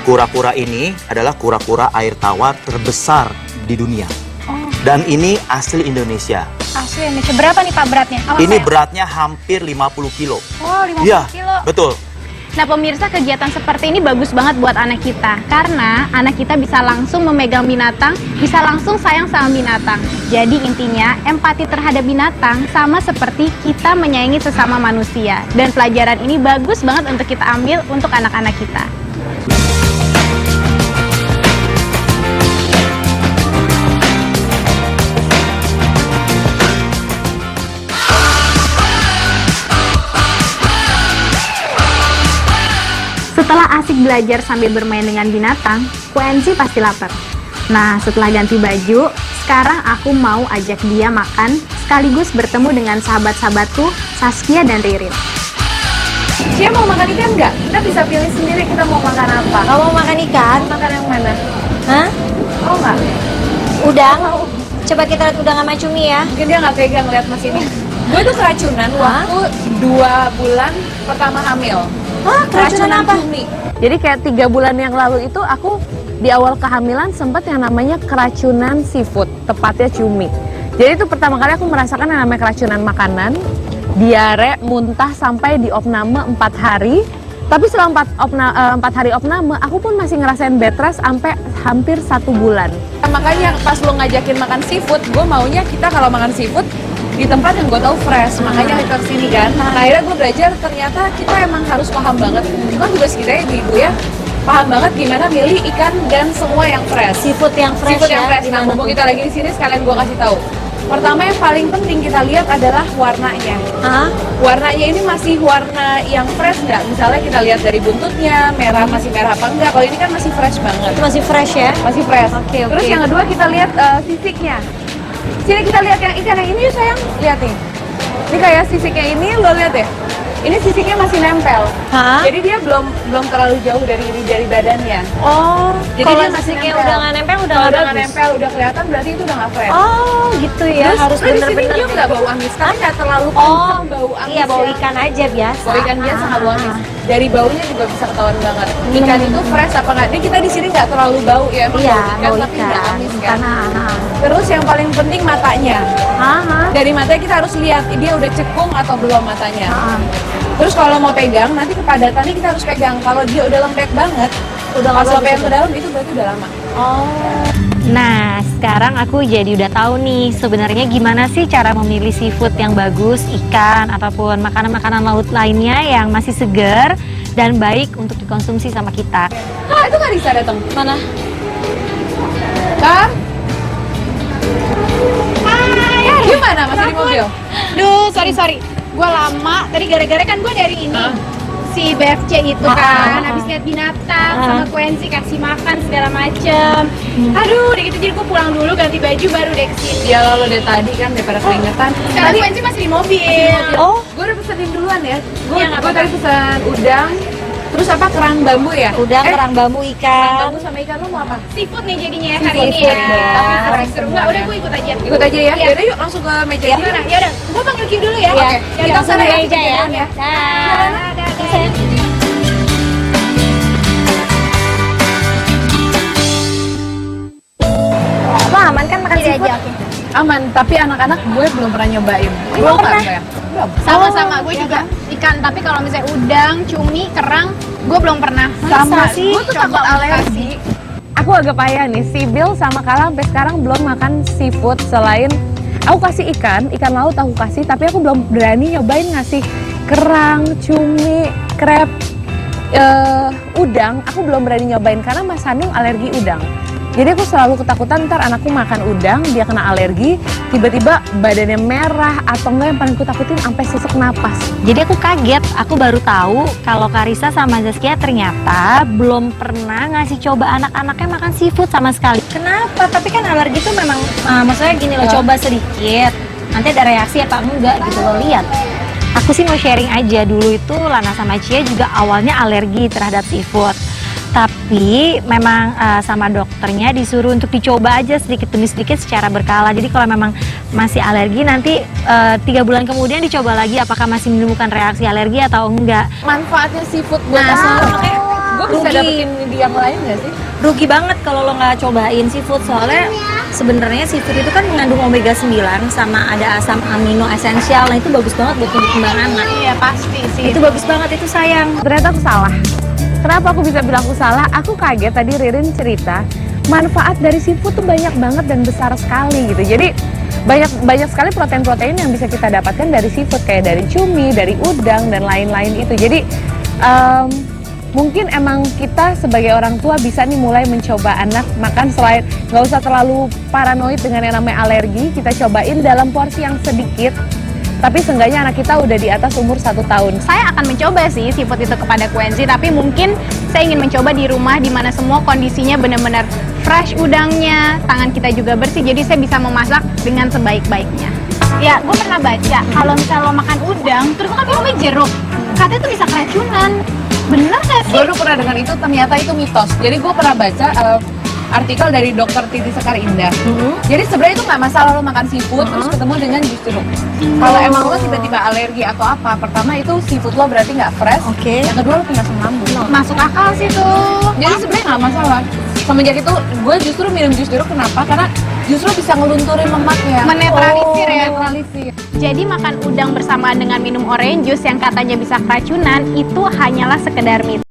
Kura-kura ini adalah kura-kura air tawar terbesar di dunia. Dan ini asli Indonesia. Asli Indonesia. Berapa nih Pak beratnya? Ini beratnya hampir 50 kilo. Oh, 50 Iya, kilo. betul. Nah pemirsa, kegiatan seperti ini bagus banget buat anak kita. Karena anak kita bisa langsung memegang binatang, bisa langsung sayang sama binatang. Jadi intinya empati terhadap binatang sama seperti kita menyayangi sesama manusia. Dan pelajaran ini bagus banget untuk kita ambil untuk anak-anak kita. Setelah asik belajar sambil bermain dengan binatang, Quenzi pasti lapar. Nah, setelah ganti baju, sekarang aku mau ajak dia makan sekaligus bertemu dengan sahabat-sahabatku, Saskia dan Ririn. Dia mau makan ikan nggak? Kita bisa pilih sendiri kita mau makan apa. Kamu mau makan ikan? Makan yang mana? Hah? Oh nggak? Udang? Coba kita lihat udang sama cumi ya. Mungkin dia nggak pegang lihat mas ini. Gue tuh keracunan waktu 2 bulan pertama hamil. Hah? Keracunan apa? Cumi. Jadi kayak 3 bulan yang lalu itu aku di awal kehamilan sempat yang namanya keracunan seafood, tepatnya cumi. Jadi itu pertama kali aku merasakan yang namanya keracunan makanan, diare, muntah sampai di opname 4 hari. Tapi setelah 4 hari opname, aku pun masih ngerasain bed rest sampai hampir 1 bulan. Makanya pas lo ngajakin makan seafood, gue maunya kita kalau makan seafood di tempat yang gue tahu fresh, makanya kita kesini kan. Nah, akhirnya gue belajar ternyata kita emang harus paham banget. Kita juga kita ibu ya paham banget gimana milih ikan dan semua yang fresh. Seafood yang fresh Seafood ya? yang fresh. Nah, mumpung kita lagi di sini sekalian gue kasih tahu. Pertama yang paling penting kita lihat adalah warnanya. Hah? Warnanya ini masih warna yang fresh nggak? Misalnya kita lihat dari buntutnya, merah masih merah apa enggak? Kalau ini kan masih fresh banget. Itu masih fresh ya? Masih fresh. Oke. Terus yang kedua kita lihat sisiknya. Sini kita lihat yang ikan yang ini yuk sayang. Lihat nih. Ini kayak sisiknya ini lo lihat ya. Ini sisiknya masih nempel. Hah? Jadi dia belum terlalu jauh dari badannya. Oh, Jadi kalau dia masih sisiknya nempel. udah nggak nempel, udah Kalau nggak udah nggak bagus. nempel, udah kelihatan berarti itu udah nggak fresh. Oh, gitu ya. Harus Terus di sini bener-bener. dia nggak bau amis, tapi nggak terlalu Oh, kenceng bau amis. iya bau ya. ikan aja biasa. Bau ikan biasa nggak bau amis. Dari baunya juga bisa ketahuan banget. Ikan itu fresh apa nggak? Jadi kita di sini nggak terlalu bau ya, emang Iya, bau bau ikan, tapi nggak ikan. amis kan. Nah. Terus yang paling penting matanya. Hah? Dari matanya kita harus lihat dia udah cekung atau belum matanya. Terus kalau mau pegang, nanti kepadatannya kita harus pegang. Kalau dia udah lembek banget, Udah nggak pas lo bagus pegang itu. ke dalam itu berarti udah lama. Oh. Nah, sekarang aku jadi udah tahu nih sebenarnya gimana sih cara memilih seafood yang bagus, ikan ataupun makanan-makanan laut lainnya yang masih segar dan baik untuk dikonsumsi sama kita. Ah, itu nggak bisa datang. Mana? Kak? Hai. Gimana? Masih di mobil? Duh, sorry. Gue lama, tadi gara-gara kan gue dari ini. Si BFC itu kan, habis lihat binatang, sama Quenzi kasih makan segala macem. Aduh, udah gitu jadi gue pulang dulu, ganti baju, baru deh kesini. Ya lalu dari tadi kan daripada keringetan. Sekarang Quenzi masih di mobil. Oh, Gue udah pesenin duluan ya. Gue Iya, nggak apa-apa. tadi pesan udang, terus apa kerang bambu ya? udang, kerang bambu, Kerang ikan. bambu sama ikan lo mau apa? Seafood nih jadinya ya hari Seafood ini ya. dong. Tapi seru-seru. Nggak, udah gue ikut aja. Ikut aja ya. Iya. Yaudah yuk langsung ke meja ini. Gimana? Yaudah, gue panggil Q dulu ya. Iya. Oke. Kita Langsung sana ke ya, meja kita ya. jalan ya. Lo aman kan makan Ini seafood? aja, oke. Aman, tapi anak-anak gue belum pernah nyobain. Belum Mau nggak, pernah? Mbak? Belum. Sama-sama, gue juga ikan. Tapi kalau misalnya udang, cumi, kerang, gue belum pernah. Sama sih? gue tuh takut alergi. Aku agak payah nih, Sibyl sama Kala sampai sekarang belum makan seafood selain aku kasih ikan laut aku kasih, tapi aku belum berani nyobain ngasih kerang, cumi, crab, udang. Aku belum berani nyobain karena Mas Hanung alergi udang. Jadi aku selalu ketakutan ntar anakku makan udang, dia kena alergi, tiba-tiba badannya merah atau enggak yang paling aku takutin sampai sesak napas. Jadi aku kaget, aku baru tahu kalau Karissa sama Zaskia ternyata belum pernah ngasih coba anak-anaknya makan seafood sama sekali. Kenapa? Tapi kan alergi itu memang, maksudnya gini lo coba sedikit, nanti ada reaksi apa enggak gitu lo lihat. Aku sih mau sharing aja, dulu itu Lana sama Cia juga awalnya alergi terhadap seafood. Tapi memang sama dokternya disuruh untuk dicoba aja sedikit demi sedikit secara berkala. Jadi kalau memang masih alergi nanti 3 bulan kemudian dicoba lagi apakah masih menimbulkan reaksi alergi atau enggak. Manfaatnya seafood buat Nah, anak. makanya Gue bisa dapetin di yang lain nggak sih? Rugi banget kalau lo nggak cobain seafood, soalnya sebenarnya seafood itu kan mengandung omega 9 sama ada asam amino esensial. Nah itu bagus banget buat tumbuh kembang anak. Iya pasti sih. Itu bagus banget, itu sayang. Ternyata aku salah. Kenapa aku bisa bilang aku salah? Aku kaget tadi Ririn cerita manfaat dari seafood tuh banyak banget dan besar sekali gitu. Jadi banyak sekali protein-protein yang bisa kita dapatkan dari seafood, kayak dari cumi, dari udang dan lain-lain itu. Jadi mungkin emang kita sebagai orang tua bisa nih mulai mencoba anak makan, selain nggak usah terlalu paranoid dengan yang namanya alergi, kita cobain dalam porsi yang sedikit. Tapi seenggaknya anak kita udah di atas umur 1 tahun. Saya akan mencoba sih seafood itu kepada Quenzi, tapi mungkin saya ingin mencoba di rumah di mana semua kondisinya benar-benar fresh udangnya, tangan kita juga bersih, jadi saya bisa memasak dengan sebaik-baiknya. Ya, gue pernah baca kalau misalnya lo makan udang, terus kan minumnya jeruk, katanya itu bisa keracunan. Bener gak sih? Gue dulu pernah dengar itu, ternyata itu mitos. Jadi gue pernah baca artikel dari dokter Titi Sekar Indah. Jadi sebenarnya itu nggak masalah lo makan seafood terus ketemu dengan jus jeruk. Kalau emang lo tiba-tiba alergi atau apa, pertama itu seafood lo berarti nggak fresh. Oke. Yang kedua lo punya asam lambung. Masuk akal sih tuh. Jadi sebenarnya nggak masalah. Semenjak itu gue justru minum jus jeruk, kenapa? Karena justru bisa ngelunturin lemaknya. Menetralisir ya. Menetralisir. Jadi makan udang bersamaan dengan minum orange juice yang katanya bisa keracunan itu hanyalah sekedar mitos.